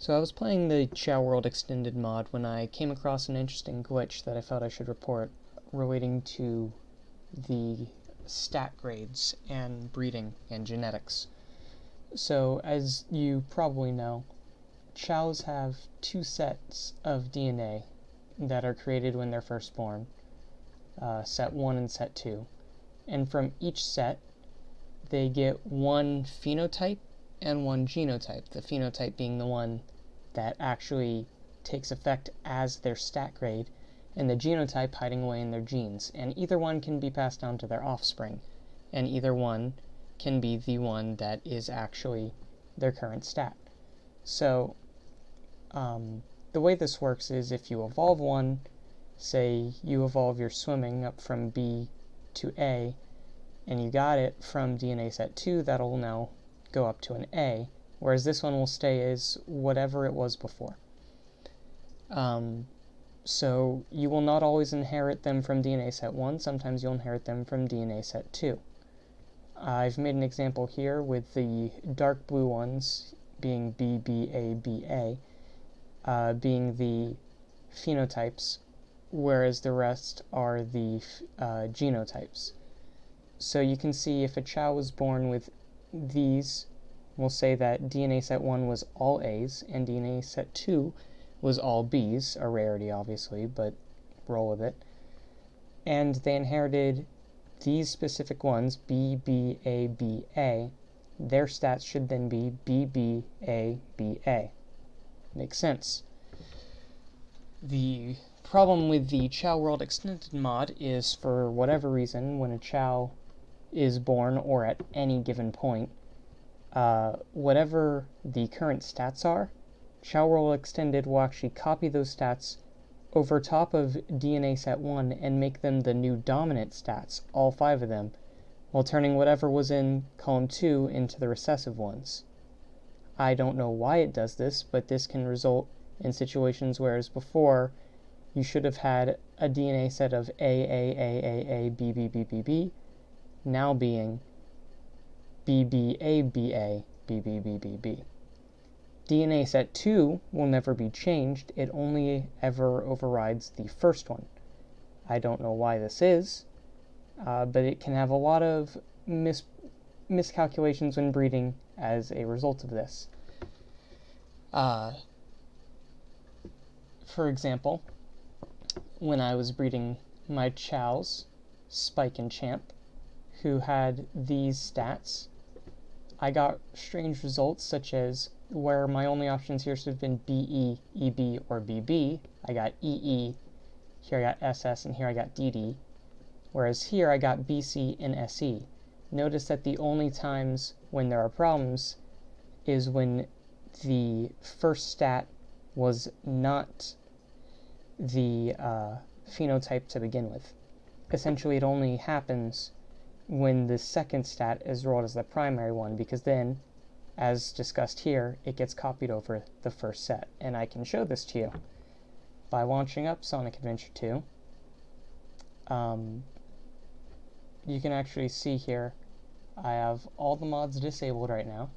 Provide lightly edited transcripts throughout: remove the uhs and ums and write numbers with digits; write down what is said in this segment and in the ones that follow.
So I was playing the Chao World extended mod when I came across an interesting glitch that I felt I should report relating to the stat grades and breeding and genetics. So as you probably know, Chows have two sets of DNA that are created when they're first born, set 1 and set 2. And from each set, they get one phenotype and one genotype, the phenotype being the one that actually takes effect as their stat grade, and the genotype hiding away in their genes. And either one can be passed down to their offspring, and either one can be the one that is actually their current stat. So the way this works is if you evolve one, say you evolve your swimming up from B to A, and you got it from DNA set 2, that'll now go up to an A, whereas this one will stay as whatever it was before. So you will not always inherit them from DNA set 1, sometimes you'll inherit them from DNA set 2. I've made an example here with the dark blue ones being B, B, A, B, A, being the phenotypes, whereas the rest are the genotypes. So you can see if a Chao was born with these, we'll say that DNA set 1 was all A's, and DNA set 2 was all B's, a rarity obviously, but roll with it. And they inherited these specific ones, B, B, A, B, A. Their stats should then be B, B, A, B, A. Makes sense. The problem with the Chao World Extended mod is, for whatever reason, when a Chao is born, or at any given point, whatever the current stats are, Chao World Extended will actually copy those stats over top of DNA set 1 and make them the new dominant stats, all 5 of them, while turning whatever was in column 2 into the recessive ones. I don't know why it does this, but this can result in situations whereas before you should have had a DNA set of A, B, B, B, B, B, now being B, B, A, B, A, B, B, B, B, B. DNA set 2 will never be changed, it only ever overrides the first one. I don't know why this is, but it can have a lot of miscalculations when breeding as a result of this. For example, when I was breeding my Chows, Spike and Champ, who had these stats, I got strange results such as where my only options here should have been BE, EB, or BB, I got EE, here I got SS, and here I got DD, whereas here I got BC and SE. Notice that the only times when there are problems is when the first stat was not the phenotype to begin with. Essentially, it only happens when the second stat is rolled as the primary one, because then, as discussed here, it gets copied over the first set. And I can show this to you by launching up Sonic Adventure 2. You can actually see here I have all the mods disabled right now.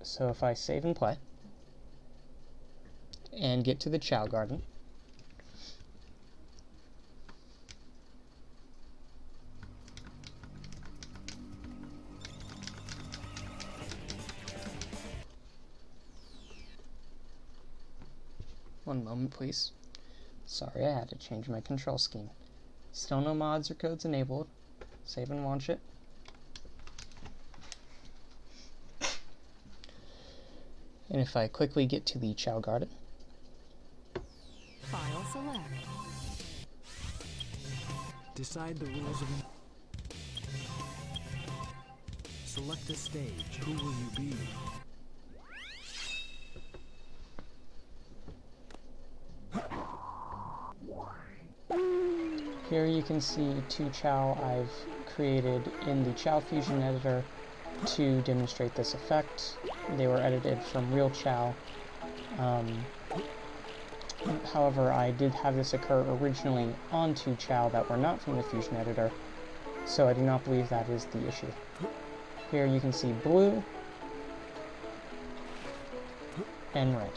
So if I save and play and get to the Chao Garden, one moment please. Sorry, I had to change my control scheme. Still no mods or codes enabled. Save and launch it. And if I quickly get to the Chao Garden, File select. Decide the rules of... Select a stage. Who will you be? here you can see 2 Chao I've created in the Chao Fusion editor to demonstrate this effect. They were edited from real Chao. However, I did have this occur originally on 2 Chao that were not from the Fusion editor, so I do not believe that is the issue. Here you can see blue, and red.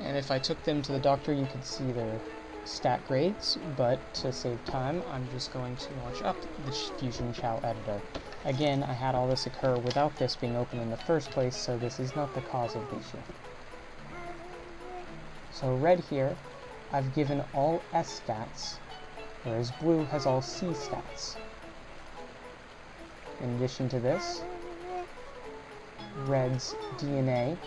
And if I took them to the doctor, you could see their stat grades, but to save time, I'm just going to launch up the Fusion Chao editor. Again, I had all this occur without this being open in the first place, so this is not the cause of the issue. So red here, I've given all S stats, whereas blue has all C stats. In addition to this, red's DNA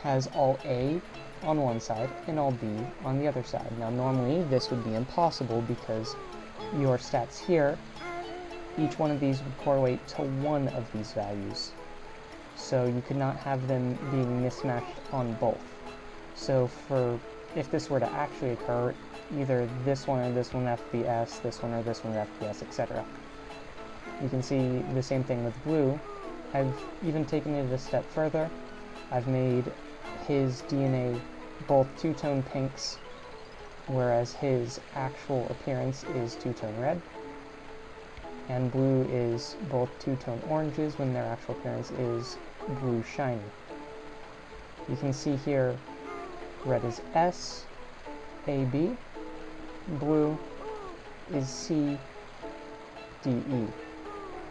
has all A on one side and all B on the other side. Now normally this would be impossible because your stats here, each one of these would correlate to one of these values. So you could not have them being mismatched on both. So if this were to actually occur, either this one or this one would have to be S, this one or this one would have to be S, etc. You can see the same thing with blue. I've even taken it a step further. I've made his DNA both two-tone pinks, whereas his actual appearance is two-tone red. And blue is both two-tone oranges when their actual appearance is blue shiny. You can see here red is S, A, B, blue is C, D, E.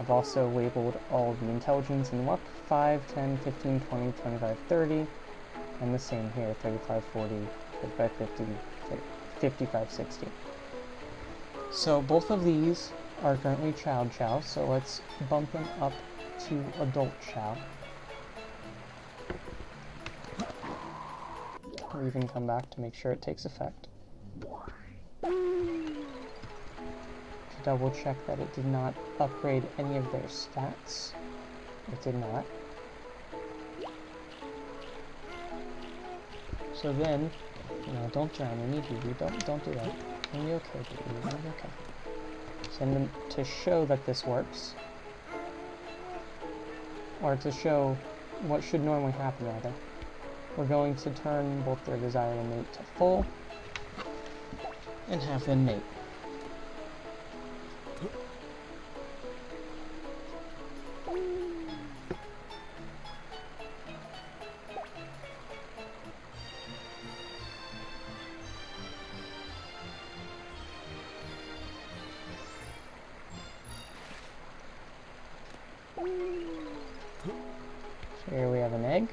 I've also labeled all the intelligence and luck, 5, 10, 15, 20, 25, 30, and the same here, 35, 40, 35, 50, 55, 60. So both of these are currently Child Chao, so let's bump them up to Adult Chao. Or even come back to make sure it takes effect. To double check that it did not upgrade any of their stats. It did not. So then, no, don't drown, we need you, don't do that. It's gonna be okay, baby, it's gonna be okay. So then to show that this works, or to show what should normally happen rather, we're going to turn both their desire to mate to full, and have them mate. So here we have an egg.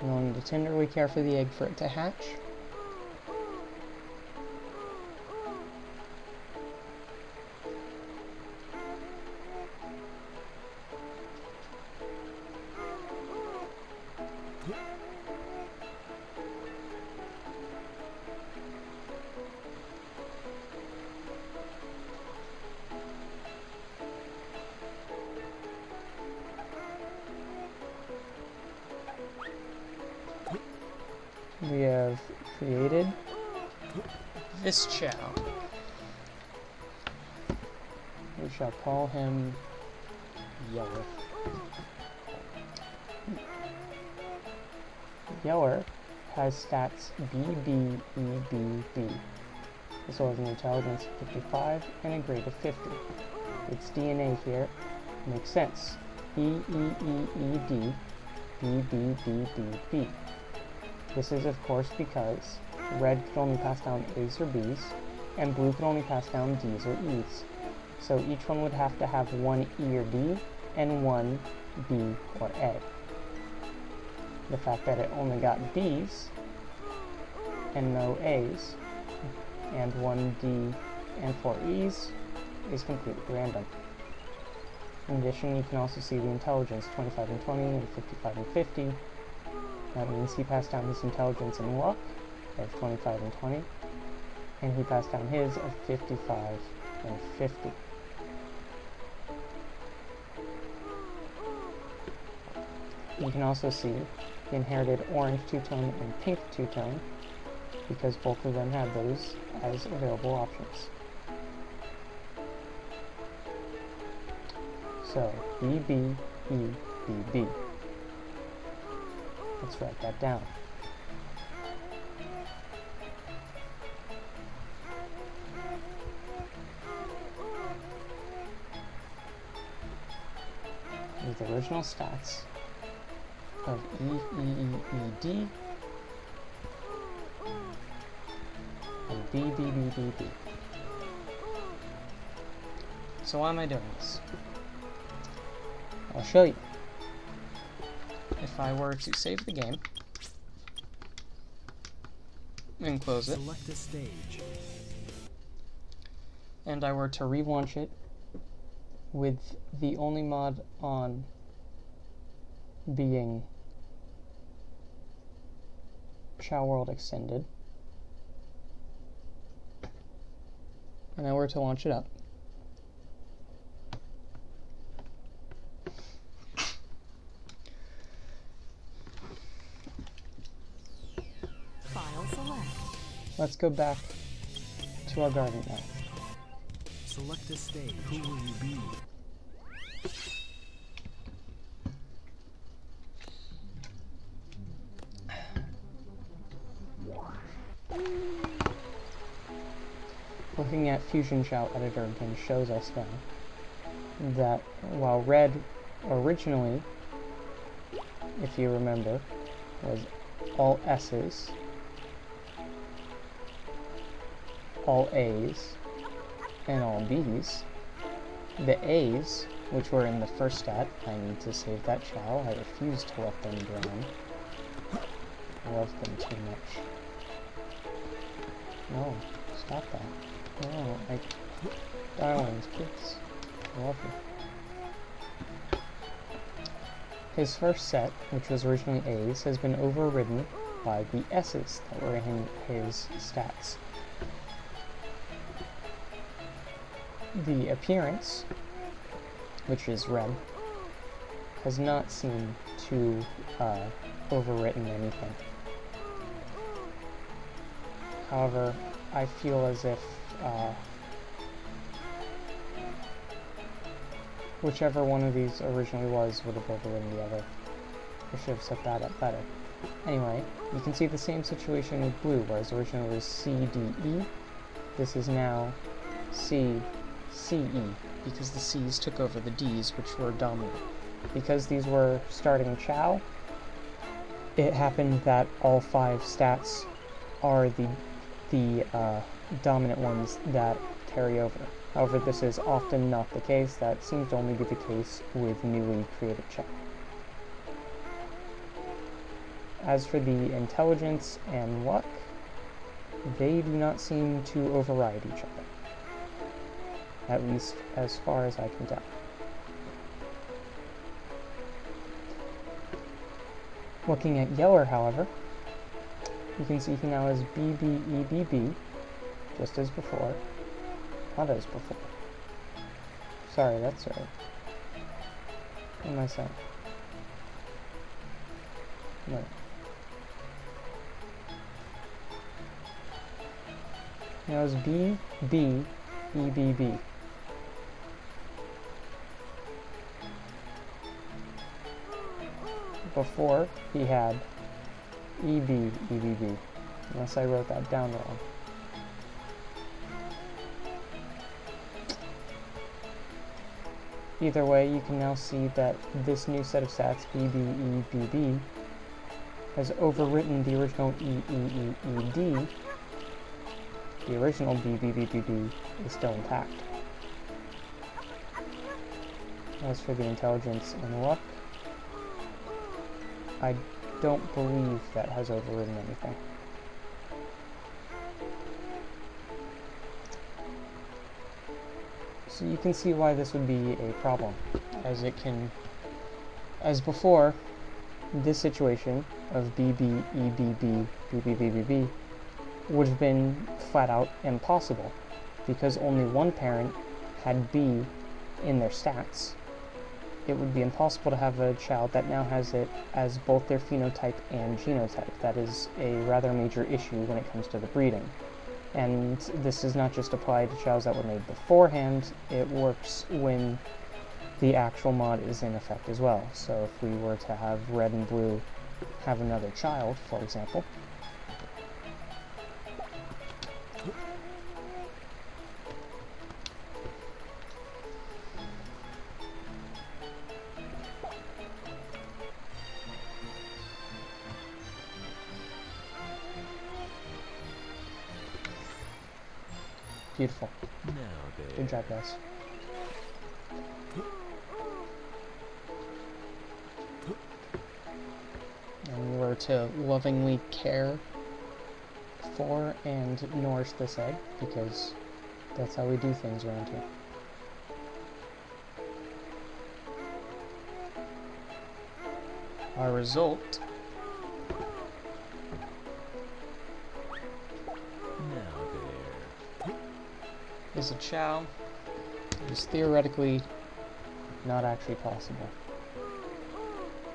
I'm going to tenderly care for the egg for it to hatch. We have created this Chao. We shall call him Yeller. Yeller has stats B, B, E, B, B, as well as an intelligence of 55 and a grade of 50. Its DNA here makes sense. E, E, E, E, D, B, B, B, B, B. This is of course because red could only pass down A's or B's, and blue could only pass down D's or E's. So each one would have to have one E or D, and one B or A. The fact that it only got B's, and no A's, and one D and 4 E's is completely random. In addition, you can also see the intelligence 25 and 20, and 55 and 50. That means he passed down his intelligence and luck of 25 and 20, and he passed down his of 55 and 50. You can also see he inherited orange two-tone and pink two-tone, because both of them have those as available options. So, B, B, E, B, B. Let's write that down. With original stats, of E, E, E, E, D, and B, B, B, B, B. So why am I doing this? I'll show you. If I were to save the game and close it, Select a stage. and I were to relaunch it with the only mod on being Chao World Extended, and I were to launch it up, File select. let's go back to our garden now. Select a stage. Who will you be? Looking at Fusion Chao Editor again shows us now that while red originally, if you remember, was all S's, all A's, and all B's, the A's, which were in the first stat, I need to save that Chao, I refuse to let them drown. I love them too much. No, stop that. No, darlings, please. I love you. His first set, which was originally A's, has been overridden by the S's that were in his stats. The appearance, which is red, has not seemed to overwritten anything. However, I feel as if whichever one of these originally was would have overridden the other. I should have set that up better. Anyway, you can see the same situation with blue, whereas originally it was C, D, E. This is now C, C, E, because the C's took over the D's, which were dominant. Because these were starting Chao, it happened that all 5 stats are the dominant ones that carry over. However, this is often not the case. That seems to only be the case with newly created Chao. As for the intelligence and luck, they do not seem to override each other. At least as far as I can tell. Looking at Yeller, however, you can see he now has B, B, E, B, B, just as before. Not as before. Sorry, that's right. What am I saying? No. Now it's B, B, E, B, B. Before, he had E, B, E, B, B. Unless I wrote that down wrong. Either way, you can now see that this new set of stats, B, B, E, B, B, has overwritten the original E, E, E, E, D. The original B, B, B, B, B is still intact. As for the intelligence and luck, I don't believe that has overridden anything. So you can see why this would be a problem, as it can, as before, this situation of B, B, E, B, B, B, B, B, B, B would have been flat out impossible, because only one parent had B in their stats. It would be impossible to have a child that now has it as both their phenotype and genotype. That is a rather major issue when it comes to the breeding. And this does not just apply to childs that were made beforehand, it works when the actual mod is in effect as well. So if we were to have red and blue have another child, for example, Beautiful. Now there. Good job, guys. And you are to lovingly care for and nourish this egg, because that's how we do things around here. Our result Now there. is a Chao. It is theoretically not actually possible.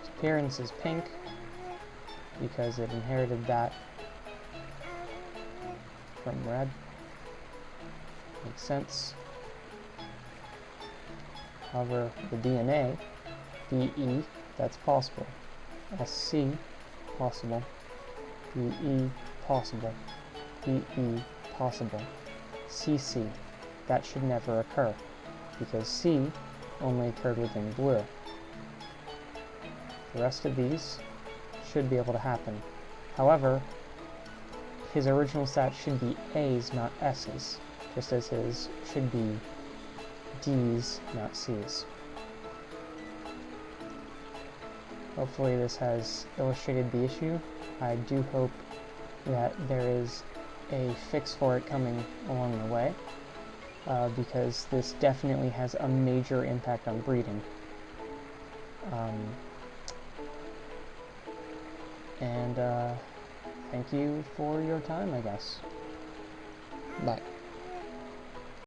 Its appearance is pink because it inherited that from red. Makes sense. However, the DNA, BE, that's possible. SC, possible. BE, possible. BE, possible. CC, that should never occur, because C only occurred within blue. The rest of these should be able to happen. However, his original stat should be A's, not S's, just as his should be D's, not C's. Hopefully this has illustrated the issue. I do hope that there is a fix for it coming along the way, because this definitely has a major impact on breeding. And thank you for your time, I guess. Bye.